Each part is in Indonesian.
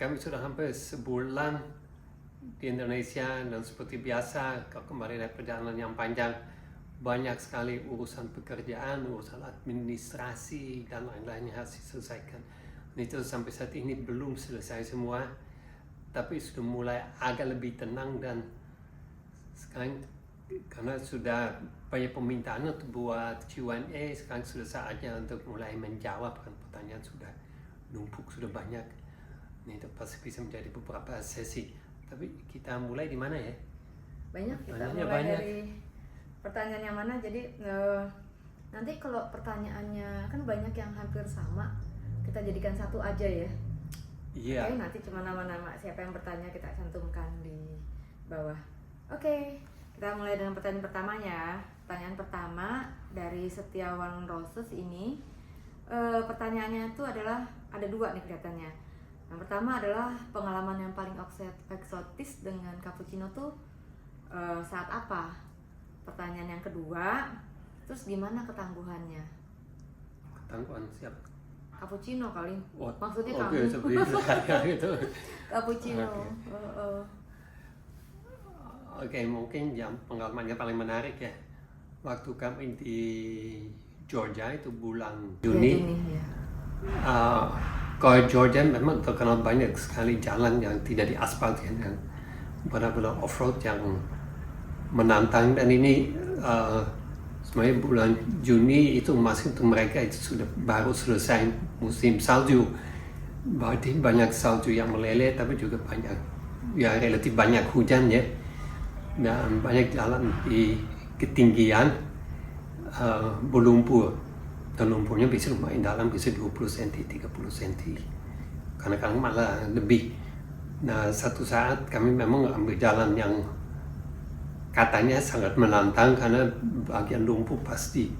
kami sudah hampir sebulan di Indonesia dan seperti biasa kalau kembali dari perjalanan yang panjang banyak sekali urusan pekerjaan, urusan administrasi dan lain-lainnya harus diselesaikan. Itu sampai saat ini belum selesai semua, tapi sudah mulai agak lebih tenang dan sekarang karena sudah banyak permintaan untuk buat Q&A, sekarang sudah saatnya untuk mulai menjawab pertanyaan sudah numpuk, sudah banyak. Ini pasti bisa menjadi beberapa sesi. Tapi kita mulai di mana ya? Banyak, kita mulai banyak. Dari pertanyaan yang mana. Jadi nanti kalau pertanyaannya kan banyak yang hampir sama, kita jadikan satu aja ya. Iya. Oke, nanti cuma nama-nama siapa yang bertanya kita cantumkan di bawah. Oke, kita mulai dengan pertanyaan pertamanya. Pertanyaan pertama dari Setiawan Roses ini. Pertanyaannya itu adalah ada dua nih kelihatannya. Yang pertama adalah pengalaman yang paling eksotis dengan cappuccino tuh saat apa? Pertanyaan yang kedua, terus gimana ketangguhannya? Ketangguhan siapa? Cappuccino kali. Oh, maksudnya okay, kamu. gitu. Cappuccino. Oke, mungkin yang pengalamannya paling menarik ya. Waktu kami di Georgia itu bulan Juni. Ya. Kalau Georgia memang terkenal banyak sekali jalan yang tidak diaspal, yang benar-benar off-road yang menantang. Dan ini sebenarnya bulan Juni itu masih untuk mereka itu sudah baru selesai musim salju. Berarti banyak salju yang meleleh, tapi juga banyak ya relatif banyak hujan ya. Dan banyak jalan di ketinggian berlumpur. Dan lumpurnya bisa lumayan dalam, bisa 20 cm, 30 cm. Kadang-kadang malah lebih. Nah, satu saat kami memang ambil jalan yang katanya sangat menantang karena bagian lumpur pasti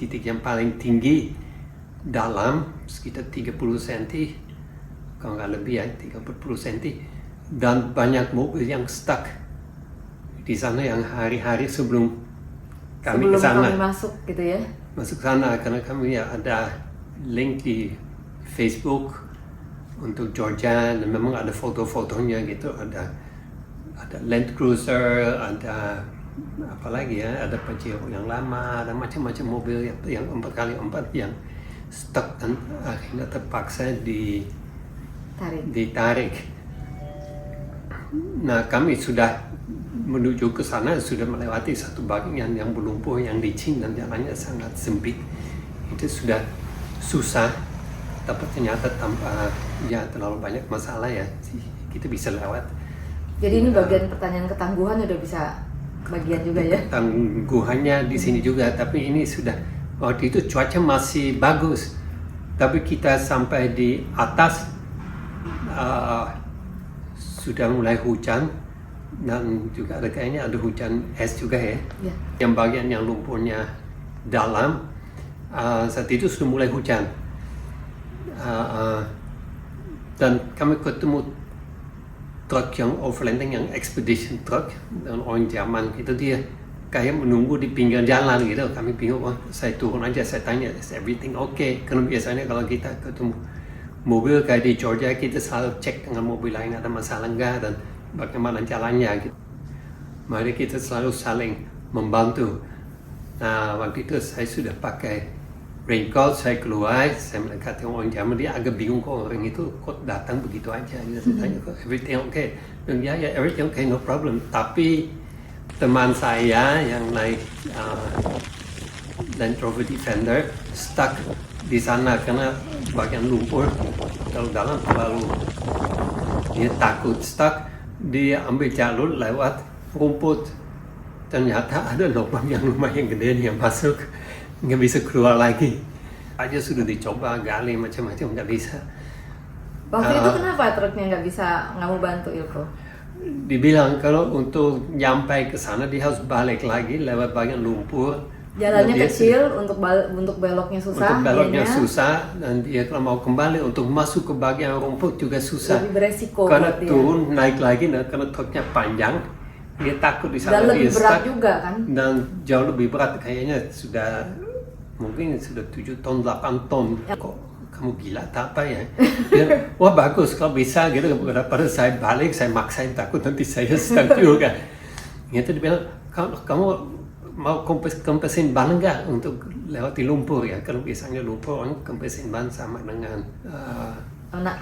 titik yang paling tinggi dalam sekitar 30 cm, kalau nggak lebih ya 30 cm, dan banyak mobil yang stuck di sana yang hari-hari sebelum kami ke sana. Sebelum kami masuk gitu ya? Masuk sana karena kami ya ada link di Facebook untuk Georgia dan memang ada foto-fotonya gitu, ada Land Cruiser, ada apa lagi ya, ada Pajero yang lama, ada macam-macam mobil yang 4x4 yang stuck dan akhirnya terpaksa ditarik. Nah, kami sudah menuju ke sana, sudah melewati satu bagian yang berlumpur, yang licin dan jalannya sangat sempit. Itu sudah susah, tapi ternyata tanpa ya terlalu banyak masalah ya kita bisa lewat. Jadi ini bagian pertanyaan ketangguhan udah bisa bagian juga ya? Ketangguhannya di sini juga, tapi ini sudah waktu itu cuaca masih bagus, tapi kita sampai di atas sudah mulai hujan. Dan juga ada kayaknya ada hujan es juga ya. Yang bagian yang lumpurnya dalam saat itu sudah mulai hujan. Dan kami ketemu truk yang overlanding, yang expedition truck, dan orang Jerman itu dia kayak menunggu di pinggir jalan gitu. Kami bingung, saya turun aja, saya tanya, is everything okay? Karena biasanya kalau kita ketemu mobil kayak di Georgia, kita selalu cek dengan mobil lain ada masalah enggak dan bagaimana jalannya gitu. Mari kita selalu saling membantu. Nah, waktu itu saya sudah pakai raincoat, saya keluar, saya mendekati orang Jerman, dia agak bingung kok orang itu kok datang begitu aja. Saya tanya kok everything okay? Dan ya everything okay, no problem. Tapi teman saya yang naik Land Rover Defender stuck di sana karena bagian lumpur terlalu dalam, lalu dia takut stuck. Dia ambil jalur lewat rumput, ternyata ada lubang yang lumayan gede yang masuk, nggak bisa keluar lagi. Aja sudah dicoba gali macam-macam nggak bisa. Waktu itu kenapa truknya nggak mau bantu Ilko? Dibilang kalau untuk nyampe ke sana dia harus balik lagi lewat bagian lumpur. Jalannya kecil, untuk beloknya susah. Untuk beloknya susah, dan dia kalau mau kembali untuk masuk ke bagian rumput juga susah. Lebih beresiko. Karena turun, naik lagi, nah, karena truknya panjang, dia takut di sana. Dan lebih berat juga kan? Dan jauh lebih berat, kayaknya sudah mungkin sudah 7 ton, 8 ton. Ya. kamu gila tak apa ya. Dia, wah bagus kalau bisa gitu. Pada saya balik, saya maksain, takut nanti saya stuck juga. Gitu dia bilang, kamu mau kempesin ban nggak untuk lewati lumpur ya? Kalau biasanya lumpur orang kempesin ban sama dengan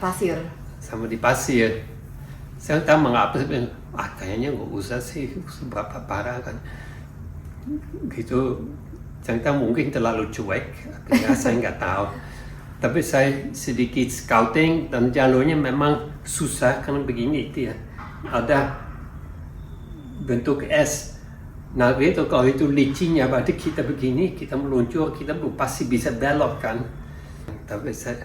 pasir. Sama di pasir. Saya tahu mengapa, saya bilang, kayaknya nggak usah sih, seberapa parah kan. Gitu, saya tahu mungkin terlalu cuek, saya nggak tahu. Tapi saya sedikit scouting dan jalurnya memang susah karena begini itu ya. Ada bentuk S. Nah itu kalau itu licinnya berarti kita begini, kita meluncur, kita pasti bisa belok kan. Tapi saya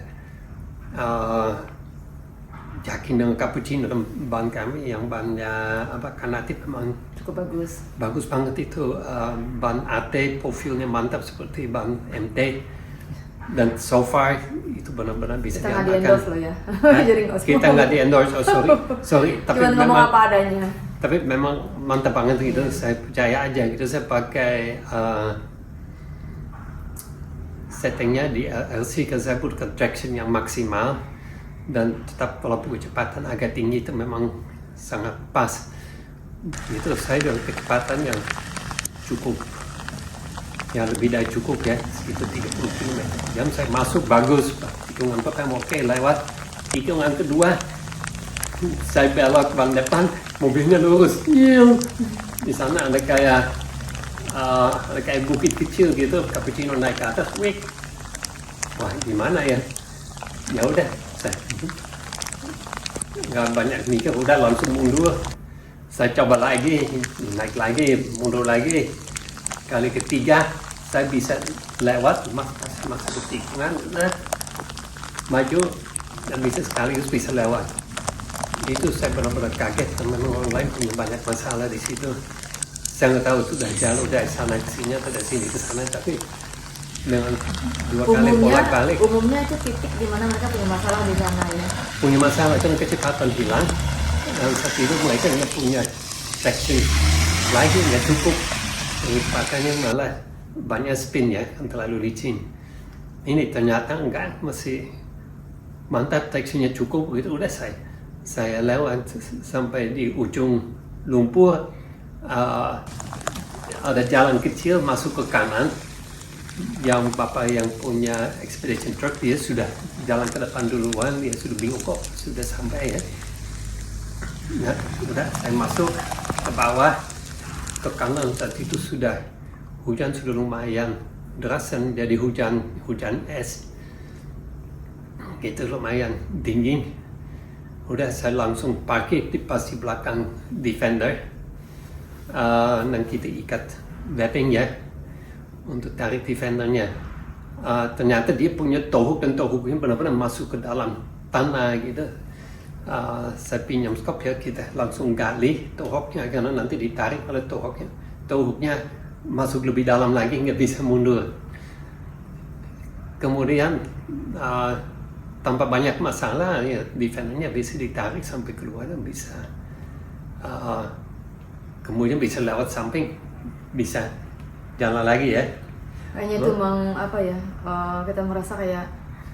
yakin dengan cappuccino dan ban kami yang bannya Kanatif memang Cukup bagus. Bagus banget itu, ban AT profilnya mantap seperti ban MT. Dan so far itu benar-benar bisa kita nggak diandalkan. di-endorse loh ya. Jadi Kita nggak di-endorse, sorry. Tapi cuma ngomong memang, apa adanya. tapi memang mantap banget gitu, saya percaya aja gitu. Saya pakai settingnya di LC karena saya butuhkan traction yang maksimal dan tetap walaupun kecepatan agak tinggi itu memang sangat pas. Itu saya dengan kecepatan yang cukup, ya lebih dari cukup ya, sekitar 30 km/jam saya masuk bagus. Tikungan pertama oke, lewat tikungan kedua saya belok ban depan, mobilnya lurus. Di sana ada kayak bukit kecil gitu, cappuccino naik ke atas, wah gimana ya? Ya udah, saya nggak banyak mikir, udah langsung mundur. Saya coba lagi, naik lagi, mundur lagi. Kali ketiga saya bisa lewat masuk ke tikungan, maju dan bisa sekaligus bisa lewat. Itu saya benar-benar kaget, teman orang lain punya banyak masalah di situ. Saya nggak tahu itu dari jalur dari sana ke sini atau dari sini ke sana, tapi dengan dua kali bolak-balik. Umumnya itu titik di mana mereka punya masalah di sana ya. Punya masalah itu kecepatan hilang, dan saat itu mereka nggak punya traction lagi, nggak cukup. Kecepatannya malah banyak spin ya, kan terlalu licin. Ini ternyata enggak, masih mantap, tractionnya cukup. Begitu udah saya lewat sampai di ujung lumpur, ada jalan kecil masuk ke kanan. Yang bapak yang punya expedition truck dia sudah jalan ke depan duluan, dia sudah bingung kok sudah sampai ya. Nah, udah saya masuk ke bawah ke kanan, saat itu sudah hujan sudah lumayan deras dan jadi hujan es gitu, lumayan dingin. Udah saya langsung parkir di pasti belakang Defender, dan kita ikat wrapping ya untuk tarik Defendernya. Ternyata dia punya tow hook dan tow hooknya benar-benar masuk ke dalam tanah gitu. Saya pinjam skop ya, kita langsung gali tow hooknya karena nanti ditarik oleh tow hooknya. Tow hooknya masuk lebih dalam lagi, nggak bisa mundur. Kemudian tanpa banyak masalah ya, Defendernya bisa ditarik sampai keluar dan bisa kemudian bisa lewat samping, bisa jalan lagi ya. Kayaknya itu memang apa ya, kita merasa kayak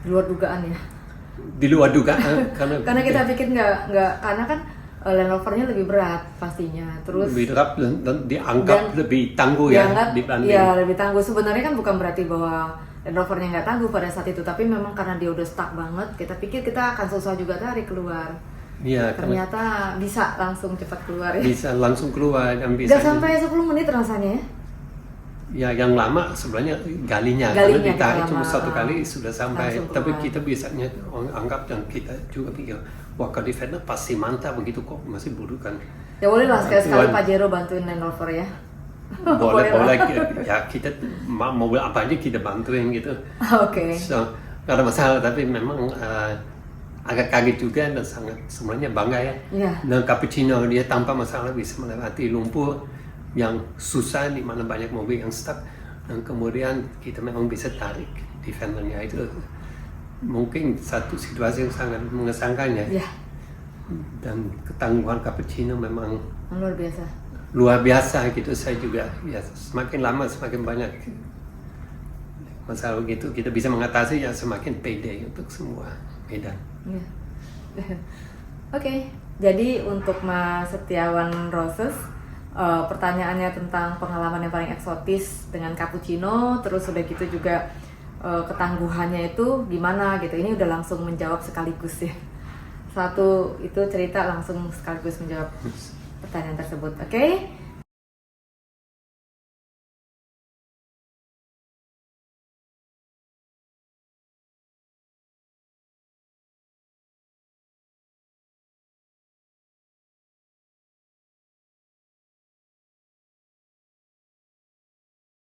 di luar dugaan ya. Di luar dugaan karena kita pikir nggak karena kan Land Rovernya lebih berat pastinya, terus lebih berat dan dianggap lebih tangguh ya dibanding. Iya, lebih tangguh. Sebenarnya kan bukan berarti bahwa Land Rovernya nggak tangguh pada saat itu, tapi memang karena dia udah stuck banget, kita pikir kita akan susah juga tarik keluar. Iya, ternyata bisa langsung cepat keluar ya. Bisa langsung keluar dan bisa. Nggak sampai 10 menit rasanya ya. Ya, yang lama sebenarnya galinya karena ditarik cuma satu kali sudah sampai. Tapi kita biasanya anggap dan kita juga pikir, wah kalau Defender pasti mantap begitu kok, masih buruk kan. Ya boleh lah sekali-sekali Pak Jero bantuin Land Rover ya. Boleh ya, kita mobil apa aja kita bantuin gitu. Oke. So, gak ada masalah, tapi memang agak kaget juga dan sangat sebenarnya bangga ya. Yeah. Dan Cappuccino dia tanpa masalah bisa melewati lumpur yang susah di mana banyak mobil yang stuck, dan kemudian kita memang bisa tarik Defendernya. Itu mungkin satu situasi yang sangat mengesankan ya. Yeah. Dan ketangguhan Cappuccino memang luar biasa gitu. Saya juga ya, semakin lama semakin banyak masalah begitu kita bisa mengatasi ya semakin pede untuk semua medan. Ya. Oke, jadi untuk Mas Setiawan Roses, pertanyaannya tentang pengalaman yang paling eksotis dengan cappuccino, terus udah gitu juga ketangguhannya itu gimana gitu. Ini udah langsung menjawab sekaligus ya. Satu itu cerita langsung sekaligus menjawab pertanyaan tersebut. Oke.